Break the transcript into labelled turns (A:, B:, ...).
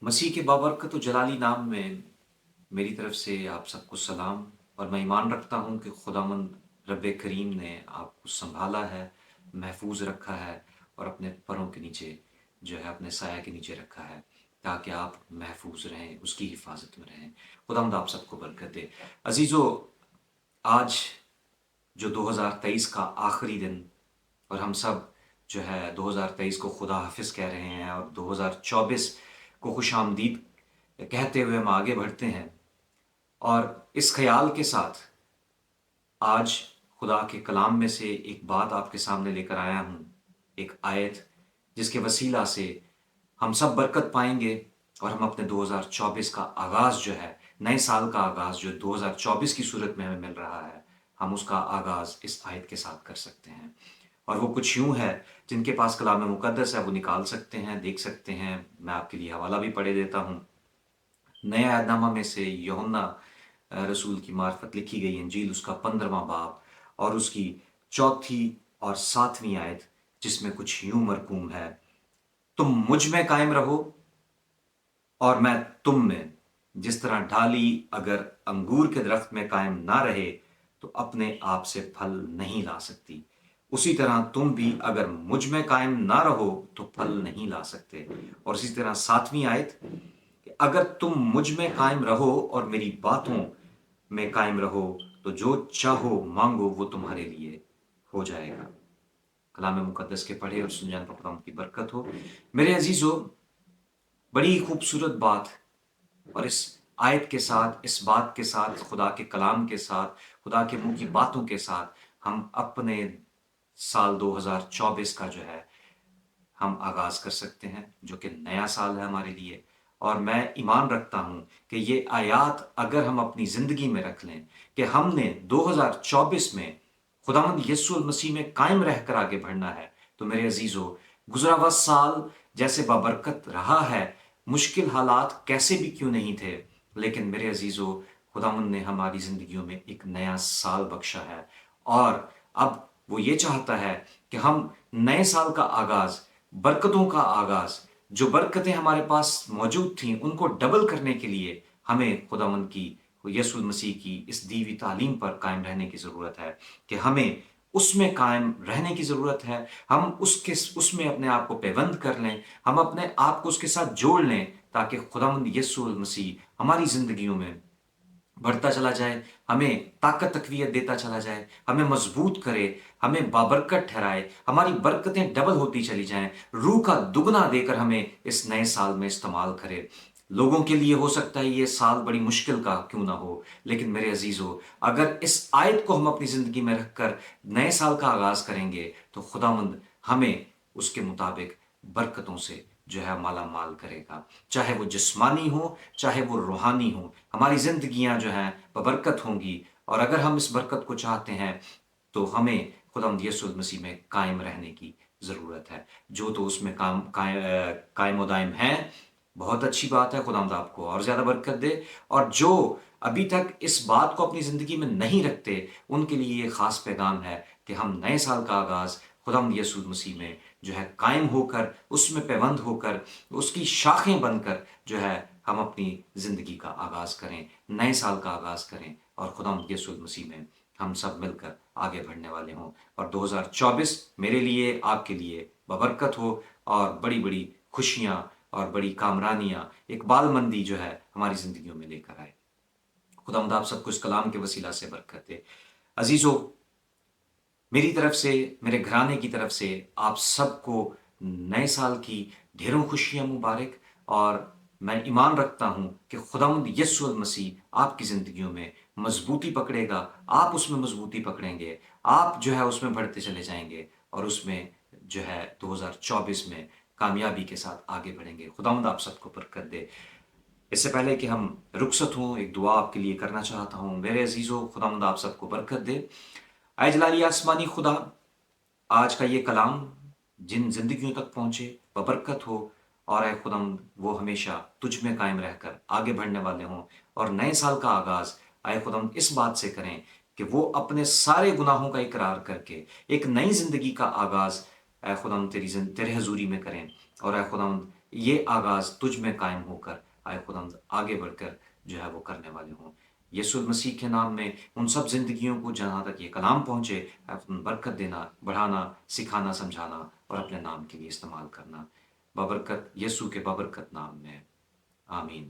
A: मसीह के बाबरकत व जलाली नाम में मेरी तरफ से आप सबको सलाम। और मैं ईमान रखता हूँ कि खुदावंद रब्बे करीम ने आपको संभाला है, महफूज रखा है और अपने परों के नीचे जो है अपने साया के नीचे रखा है, ताकि आप महफूज रहें, उसकी हिफाजत में रहें। खुदावंद आप सबको बरकत दे। अजीज़ो, आज जो 2023 का आखिरी दिन, और हम सब जो है 2023 को खुदा हाफिज़ कह रहे हैं और 2024 को खुश आमदीद कहते हुए हम आगे बढ़ते हैं। और इस ख्याल के साथ आज खुदा के कलाम में से एक बात आपके सामने लेकर आया हूँ, एक आयत जिसके वसीला से हम सब बरकत पाएंगे और हम अपने 2024 का आगाज़ जो है, नए साल का आगाज़ जो 2024 की सूरत में हमें मिल रहा है, हम उसका आगाज़ इस आयत के साथ कर सकते हैं। और वो कुछ यूँ है, जिनके पास कलाम मुक़द्दस है वो निकाल सकते हैं, देख सकते हैं। मैं आपके लिए हवाला भी पढ़े देता हूँ। नए अहदनामा में से यूहन्ना रसूल की मार्फत लिखी गई इंजील, उसका 15वां बाब और उसकी चौथी और 7वीं आयत, जिसमें कुछ यूं मरकूम है, तुम मुझ में कायम रहो और मैं तुम में। जिस तरह डाली अगर अंगूर के दरख्त में कायम ना रहे तो अपने आप से फल नहीं ला सकती, उसी तरह तुम भी अगर मुझ में कायम ना रहो तो फल नहीं ला सकते। और इसी तरह 7वीं आयत कि अगर तुम मुझ में कायम रहो और मेरी बातों में कायम रहो तो जो चाहो मांगो वो तुम्हारे लिए हो जाएगा। कलाम मुकद्दस के पढ़े और सुन जाने पर खुदा की बरकत हो। मेरे अजीजों, बड़ी खूबसूरत बात, और इस आयत के साथ, इस बात के साथ, खुदा के कलाम के साथ, खुदा के मुंह की बातों के साथ हम अपने साल 2024 का जो है हम आगाज कर सकते हैं, जो कि नया साल है हमारे लिए। और मैं ईमान रखता हूं कि ये आयात अगर हम अपनी जिंदगी में रख लें कि हमने 2024 में खुदावंद यीशु मसीह में कायम रहकर आगे बढ़ना है, तो मेरे अजीजों, गुजरा हुआ साल जैसे बाबरकत रहा है, मुश्किल हालात कैसे भी क्यों नहीं थे, लेकिन मेरे अजीजों, खुदावंद ने हमारी जिंदगियों में एक नया साल बख्शा है। और अब वो ये चाहता है कि हम नए साल का आगाज, बरकतों का आगाज, जो बरकतें हमारे पास मौजूद थीं उनको डबल करने के लिए हमें खुदावंद की, यीशु मसीह की इस दीवी तालीम पर कायम रहने की ज़रूरत है, कि हमें उसमें कायम रहने की ज़रूरत है। हम उसमें अपने आप को पैबंद कर लें, हम अपने आप को उसके साथ जोड़ लें, ताकि खुदावंद यीशु मसीह हमारी ज़िंदगियों में बढ़ता चला जाए, हमें ताकत तकवीयत देता चला जाए, हमें मजबूत करे, हमें बाबरकत ठहराए, हमारी बरकतें डबल होती चली जाएं, रूह का दुगना देकर हमें इस नए साल में इस्तेमाल करे। लोगों के लिए हो सकता है ये साल बड़ी मुश्किल का क्यों ना हो, लेकिन मेरे अजीजों, अगर इस आयत को हम अपनी जिंदगी में रखकर नए साल का आगाज करेंगे तो खुदावंद हमें उसके मुताबिक बरकतों से जो है माला माल करेगा। चाहे वो जिस्मानी हो, चाहे वो रूहानी हो, हमारी जिंदगियां जो हैं बबरकत होंगी। और अगर हम इस बरकत को चाहते हैं तो हमें खुदावंद यीशु मसीह में कायम रहने की ज़रूरत है। जो तो उसमें कायम व दायम है, बहुत अच्छी बात है, खुदावंद आपको और ज़्यादा बरकत दे। और जो अभी तक इस बात को अपनी ज़िंदगी में नहीं रखते, उनके लिए ये ख़ास पैगाम है कि हम नए साल का आगाज़ खुदावंद यीशु मसीह में जो है कायम होकर, उसमें पैबंद होकर, उसकी शाखें बनकर जो है हम अपनी ज़िंदगी का आगाज़ करें, नए साल का आगाज़ करें और खुदावंद यीशु मसीह में हम सब मिलकर आगे बढ़ने वाले हों। और 2024 मेरे लिए, आपके लिए बबरकत हो और बड़ी बड़ी खुशियाँ और बड़ी कामरानियाँ, इकबालमंदी जो है हमारी ज़िंदगियों में लेकर आए। खुदावंद आप सबको इस कलाम के वसीला से बरकत दे। अजीज़ों, मेरी तरफ से, मेरे घराने की तरफ से आप सबको नए साल की ढेरों खुशियां मुबारक। और मैं ईमान रखता हूं कि खुदावंद यीशु मसीह आपकी ज़िंदगियों में मजबूती पकड़ेगा, आप उसमें मजबूती पकड़ेंगे, आप जो है उसमें बढ़ते चले जाएंगे और उसमें जो है 2024 में कामयाबी के साथ आगे बढ़ेंगे। खुदावंद आप सबको बरकत दे। इससे पहले कि हम रुखसत हों, एक दुआ आपके लिए करना चाहता हूं। मेरे अजीज़ों, खुदावंद आप सबको बरकत दे। आए जलाली आसमानी खुदा, आज का ये कलाम जिन जिंदगियों तक पहुंचे बबरकत हो, और आए खुदाम वो हमेशा तुझ में कायम रहकर आगे बढ़ने वाले हों। और नए साल का आगाज आए खुदाम इस बात से करें कि वो अपने सारे गुनाहों का इकरार करके एक नई जिंदगी का आगाज आए खुदाम तेरे हजूरी में करें। और आए खुदाम یہ آغاز تجھ میں قائم ہو کر آئے خدا آگے بڑھ کر جو ہے وہ کرنے والے ہوں۔ یسوع المسیح کے نام میں ان سب زندگیوں کو جہاں تک یہ کلام پہنچے، اے خدا برکت دینا، بڑھانا، سکھانا، سمجھانا اور اپنے نام کے لیے استعمال کرنا، بابرکت یسوع کے بابرکت نام میں، آمین۔